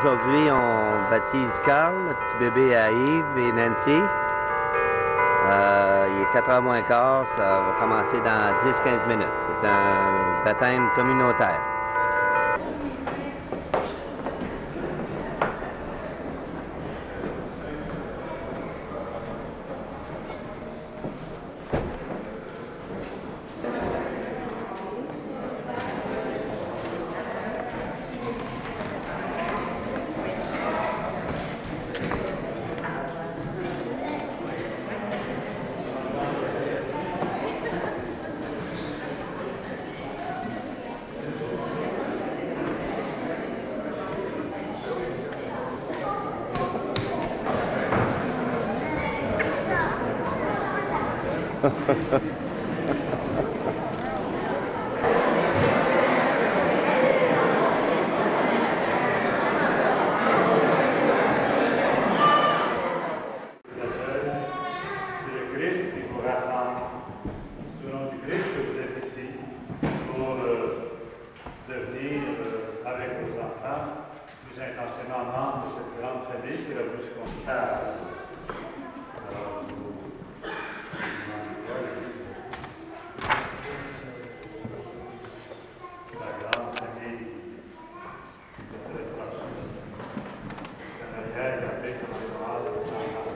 Aujourd'hui, on baptise Carl, le petit bébé à Yves et Nancy. Il est 4h moins quart, ça va commencer dans 10-15 minutes. C'est un baptême communautaire. Avec vos enfants, plus intensément membres de cette grande famille qui va vous se confier. Alors, la grande famille de très proche. C'est derrière la paix pour les droits de vos enfants.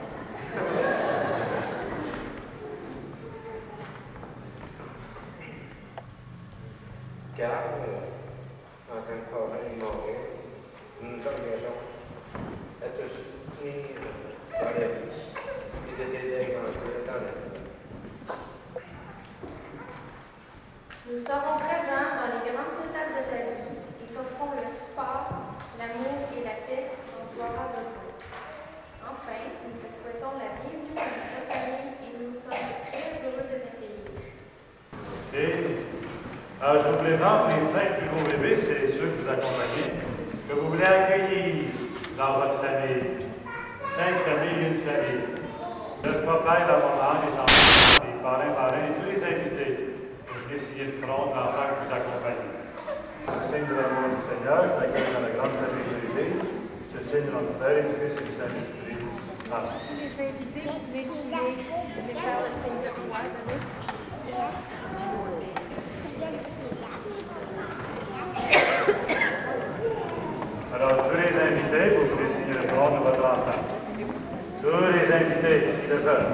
Car, en tant que parents immoraux, nous nous engageons à te soutenir dans la vie et de t'aider à grandir dans la vie. Nous serons présents dans les grandes étapes de ta vie et t'offrons le support, l'amour et la paix dont tu auras besoin. Enfin, nous te souhaitons la bienvenue dans notre famille et nous sommes très heureux de t'accueillir. Je vous présente les 5 plus gros bébés, c'est ceux que vous accompagnez, que vous voulez accueillir dans votre famille. 5 familles, une famille. Le papa et la maman, les enfants, les parrains, marraines, et tous les invités. Je vais signer le front de l'enfant que vous accompagnez. Je signe de l'amour du Seigneur, je t'accueille dans la grande famille de bébés. Je signe dans le Père et du Fils et du Saint-Esprit. Amen. Tous les invités, vous pouvez signer et faire le signe de croix. Alors, tous les invités, vous pouvez signer le front de votre enfant. Tous les invités qui le veulent.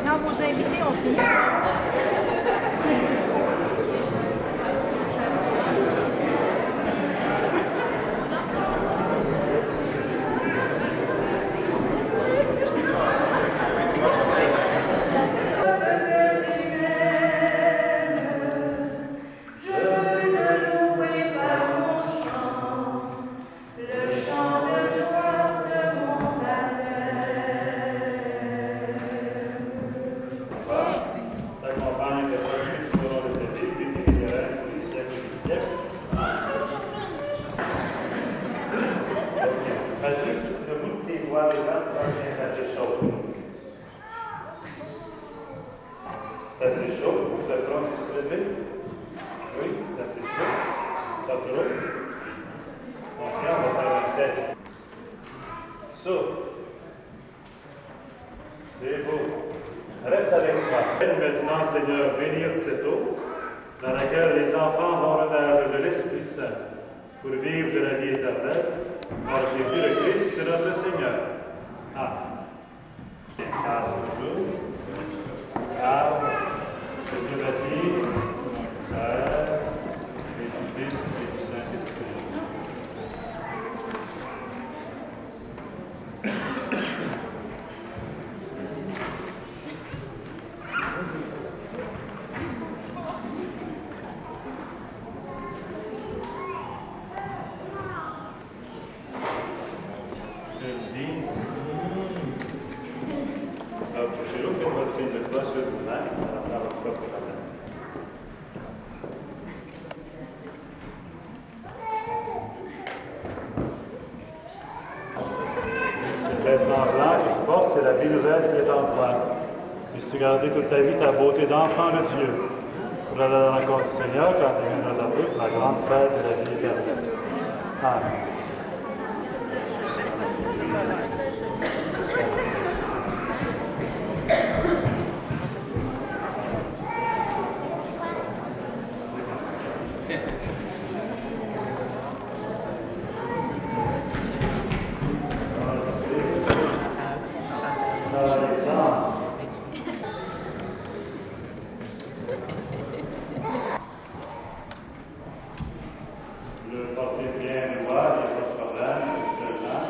Quand vos invités ont fini. Assez chaud, le front est levé. Oui, assez chaud. Pas trop. On va faire un test. Souffle. Seigneur, bénir cette eau dans laquelle les enfants vont renaître de l'Esprit Saint pour vivre de la vie éternelle par Jésus le Christ, notre Seigneur. Amen. Car toujours, car je te baptise, Père, et du Fils et du Saint-Esprit. Alors, touchez-le, faites votre signe de croix sur vous-même, dans votre propre baptême. Ce vêtement blanc que tu portes, c'est la vie nouvelle qui est en toi. Et si tu gardais toute ta vie ta beauté d'enfant de Dieu, pour aller à la rencontre du Seigneur quand il viendra t'appeler pour la grande fête de la vie éternelle. Amen. Le portier bien droit, il n'y a pas de problème, seulement.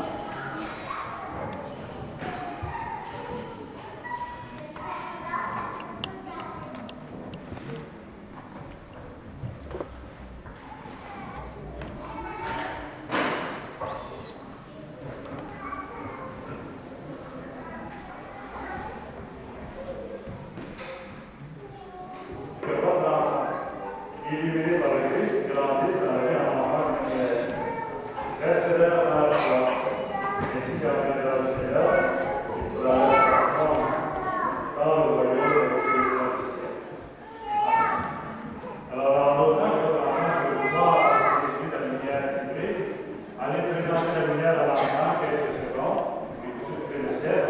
Que votre enfant, illuminé par le Christ, grandisse dans la vie en enfant lumière. Reste-leur dans la foi, ainsi qu'en viendra le Seigneur, et pour la répondre dans le royaume de notre Christ du ciel. Alors, en autant que votre enfant peut voir Jésus dans la lumière divine, allez présenter la lumière à l'enfant quelques secondes, et vous souffrez le ciel.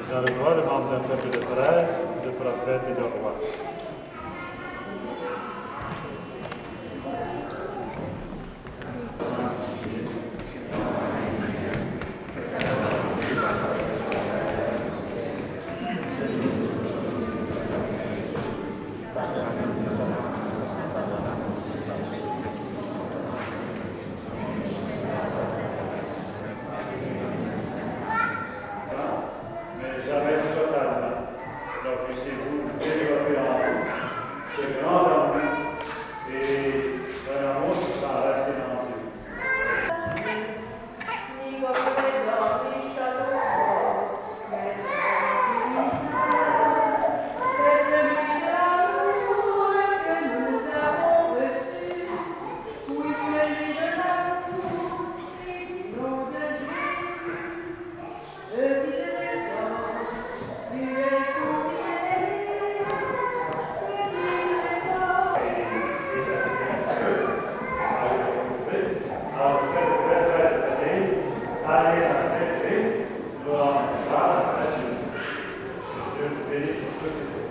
Dans le droit demande un peuple de frères, de prophètes et de rois. Mais jamais totalement. Donc, puissiez-vous développer en vous ce grand amour et un amour qui s'enracine en Dieu. Alors, vous faites de belles fêtes de famille, allez dans la fête de Christ, nous rendons grâce à Dieu. Dieu vous bénisse tous et tous.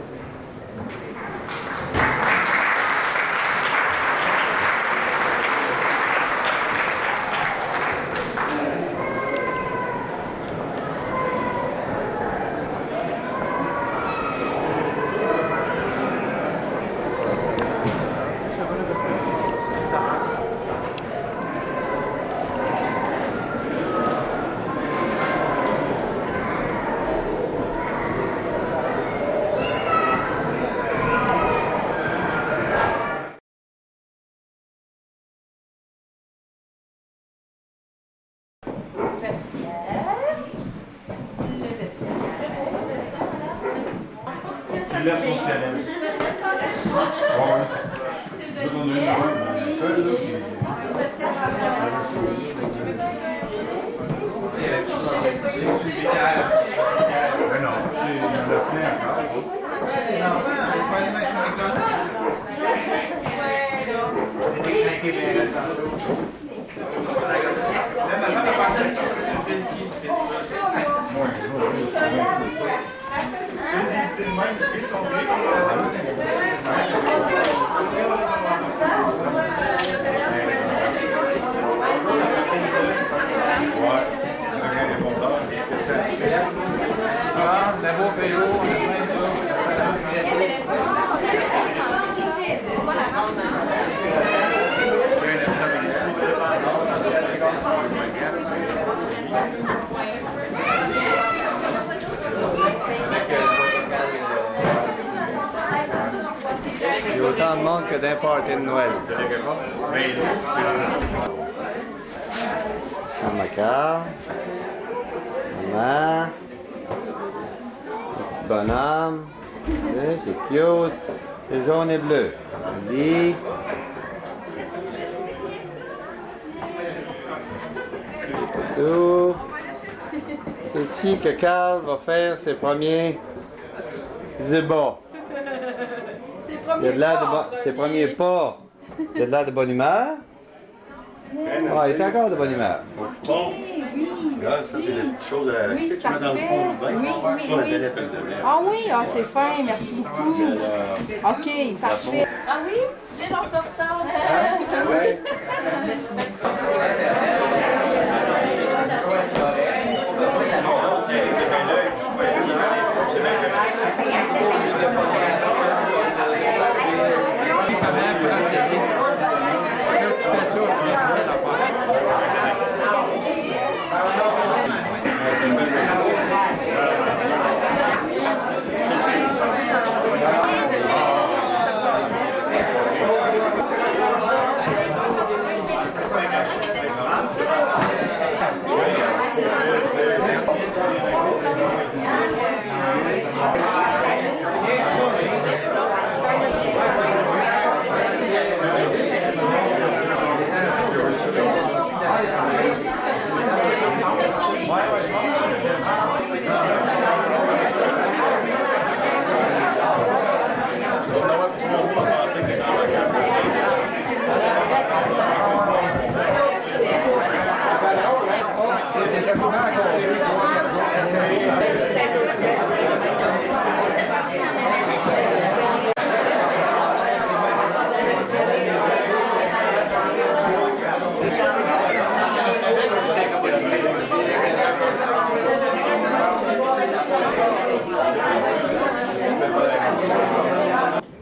L'air fonctionnel. Ouais. Il y a autant de monde que d'un party de Noël. Macar. Maman. Le petit bonhomme. C'est cute. C'est jaune et bleu. Lit. Tout. C'est ici que Carl va faire ses premiers ébats. Il a de l'air de ses premiers pas. Il a de l'air de bonne humeur. Ah, il est encore de bonne humeur. Bon. Regarde, ça, c'est des petites choses à... Tu sais, tu mets dans le fond du bain. Sur la télé, Ah oui, ah, c'est fin, merci beaucoup. OK, parfait. Ah oui? J'ai dans ça ressemble. Ouais.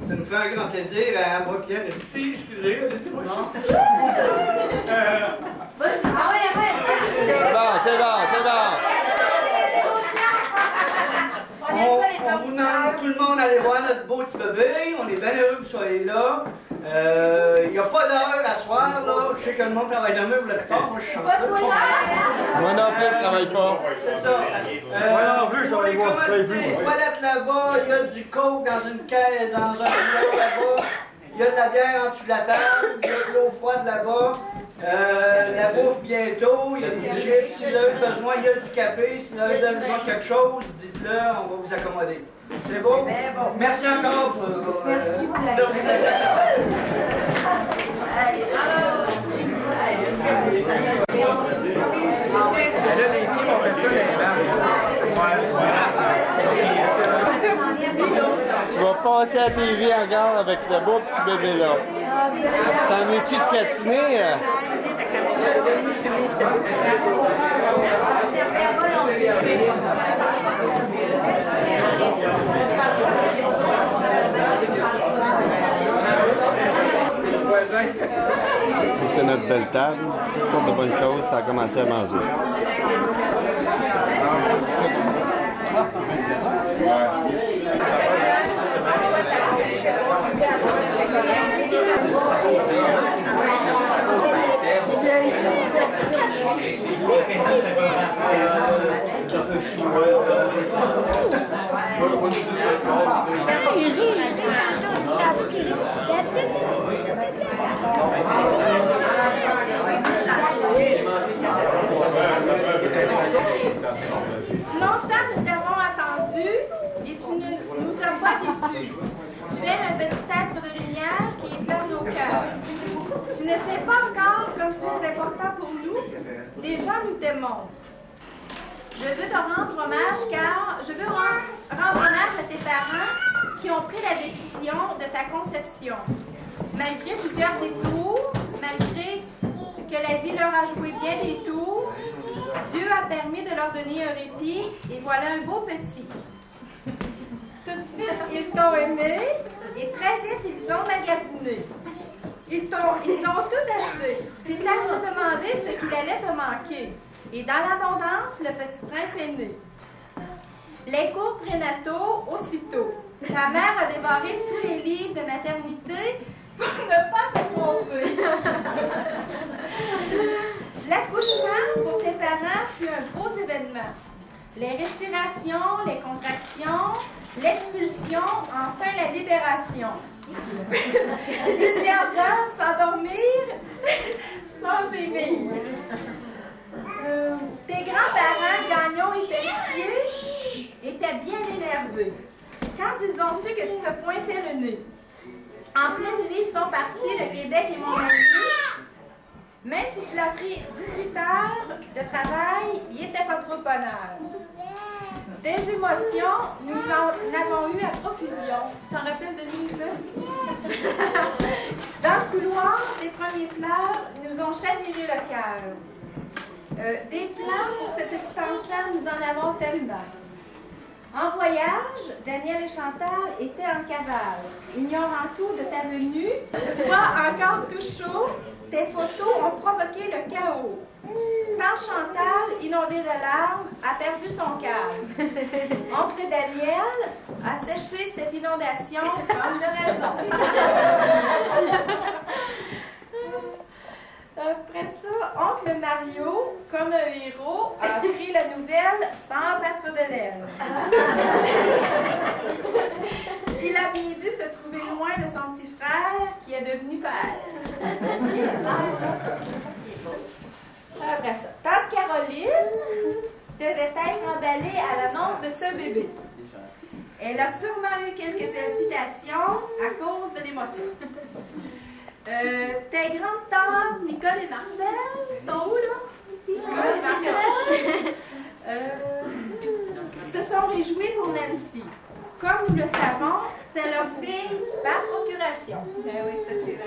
Ça nous fait un grand plaisir à moi, Pierre, ici, excusez, laissez-moi ça. Ah ouais, C'est bon. On vous demande tout le monde d'aller voir notre beau petit bébé. On est bien heureux que vous soyez là. Il n'y a pas d'heure à soir, là. Je sais que le monde travaille demain pour la plupart. Moi, je suis chanceux. Moi non plus, je travaille pas. C'est ça. Pour les commodités, les toilettes là-bas, il y a du coke dans une caisse, dans un rouleau là-bas. Il y a de la bière en dessous de la table. Il y a de l'eau froide là-bas. La bouffe bientôt. Il y a des chips. Si vous avez besoin, il y a du café. Si vous avez besoin de quelque chose, dites-le, on va vous accommoder. C'est beau? Merci encore pour... Merci pour la Tu vas passer à la TV encore avec ce beau petit bébé-là. T'en es-tu de catiner? C'est notre belle table. Toutes sortes de bonnes choses. Ça a commencé à manger. Longtemps nous t'avons attendu et tu nous as pas dit Tu ne sais pas encore comme tu es important pour nous. Déjà, nous t'aimons. Je veux te rendre hommage car je veux rendre hommage à tes parents qui ont pris la décision de ta conception. Malgré plusieurs détours, malgré que la vie leur a joué bien des tours, Dieu a permis de leur donner un répit et voilà un beau petit. Tout de suite, ils t'ont aimé et très vite, ils ont magasiné. Ils ont tout acheté. C'est à se demander ce qu'il allait te manquer. Et dans l'abondance, le petit prince est né. Les cours prénataux, aussitôt. Ta mère a dévoré tous les livres de maternité pour ne pas se tromper. L'accouchement pour tes parents fut un gros événement. Les respirations, les contractions, l'expulsion, enfin la libération. Plusieurs heures sans dormir, sans gémir. Tes grands-parents, Gagnon et Pelletier, étaient bien énervés quand ils ont su que tu te pointais le nez. En pleine nuit, ils sont partis, le Québec et Montréal. Même si cela a pris 18 heures de travail, il n'était pas trop de bonheur. Des émotions, nous en avons eu à profusion. T'en rappelles, Denis, ça? Dans le couloir, des premiers pleurs nous ont chaviré le cœur. Des plans pour ce petit enfant, nous en avons tellement. En voyage, Daniel et Chantal étaient en cavale, ignorant tout de ta venue. Toi, encore tout chaud, tes photos ont provoqué le chaos. Tant Chantal, inondée de larmes, a perdu son calme. Oncle Daniel a séché cette inondation comme de raison. Après ça, oncle Mario, comme un héros, a pris la nouvelle sans battre de l'aile. Il a bien dû se trouver loin de son petit frère qui est devenu père. Après ça, tante Caroline devait être emballée à l'annonce de ce bébé. Elle a sûrement eu quelques palpitations à cause de l'émotion. Tes grandes tantes, Nicole et Marcel, sont où là? Nicole et Marcel se sont réjouis pour Nancy. Comme nous le savons, c'est leur fille par procuration. Oui, ça c'est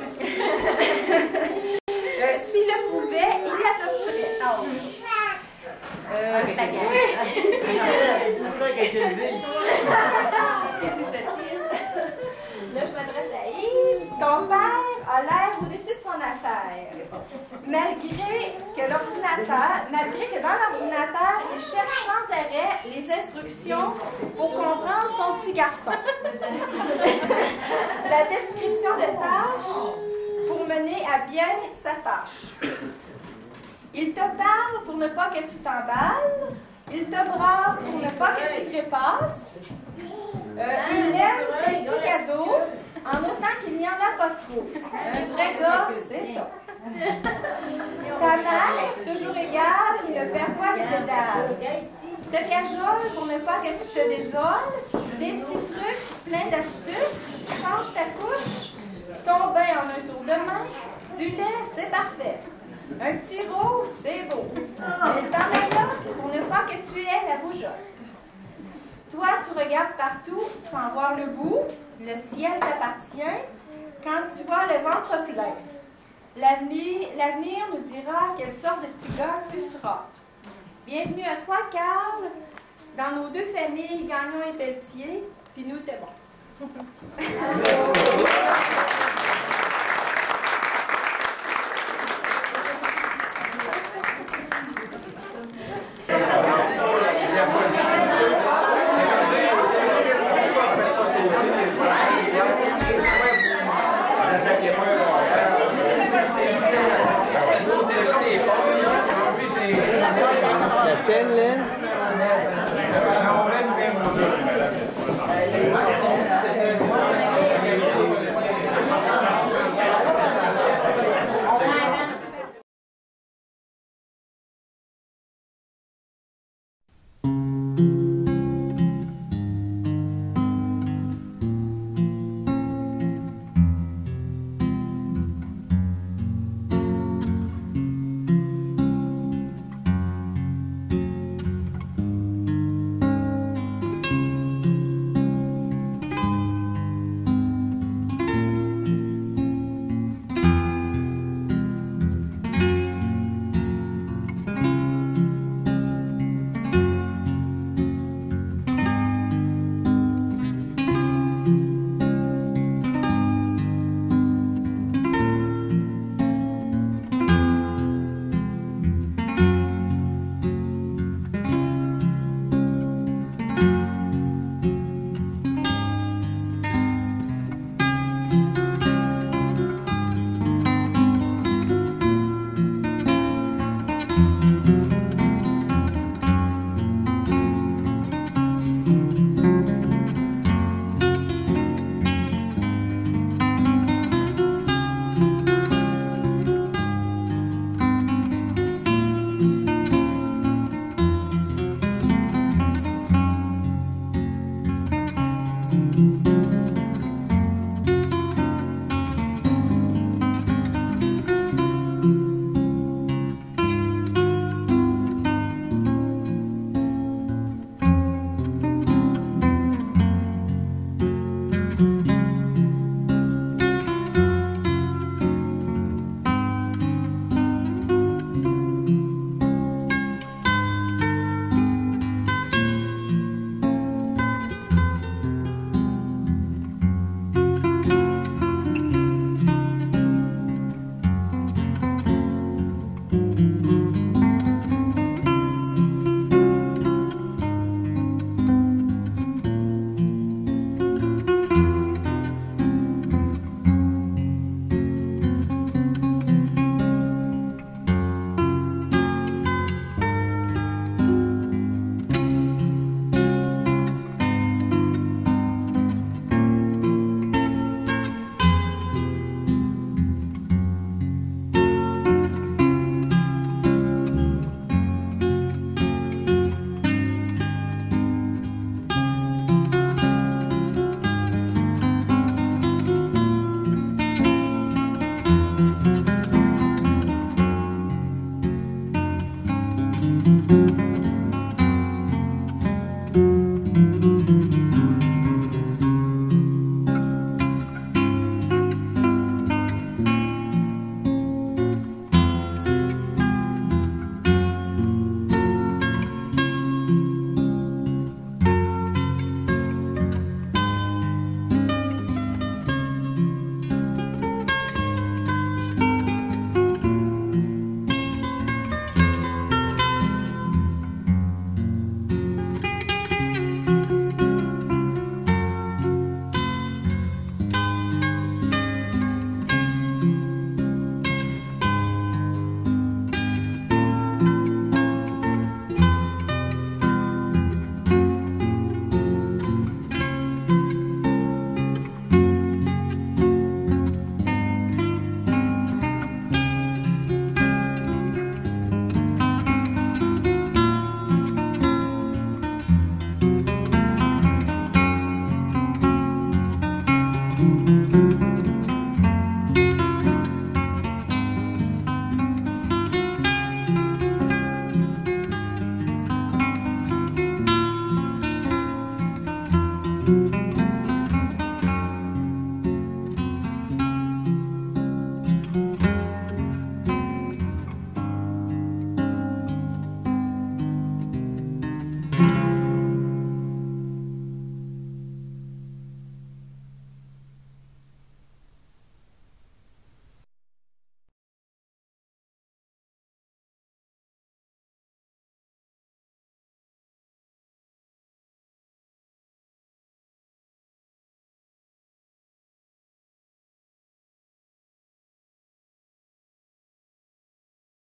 s'il le pouvait, il l'adopterait. C'est ça qui a été élevé. C'est plus facile. Là, je m'adresse à Yves. Ton père a l'air au-dessus de son affaire. Malgré que dans l'ordinateur, il cherche sans arrêt les instructions pour comprendre son petit garçon. La description de tâches pour mener à bien sa tâche. Il te parle pour ne pas que tu t'emballes. Il te brasse pour ne pas que tu trépasses. Il aime tes petits cadeaux, en autant qu'il n'y en a pas trop. Un vrai gosse, c'est ça. Ta mère, toujours égale, ne perd pas les pédales. Te cajole pour ne pas que tu te désoles. Des petits trucs pleins d'astuces. Change ta couche. Ton bain en un tour de main. Du lait, c'est parfait. Un petit rose, c'est beau. Elle t'en est là pour ne pas que tu aies la bougeotte. Toi, tu regardes partout sans voir le bout. Le ciel t'appartient quand tu vois le ventre plein. L'avenir nous dira quelle sorte de petit gars tu seras. Bienvenue à toi, Carl, dans nos deux familles, Gagnon et Pelletier, puis nous t'aimons.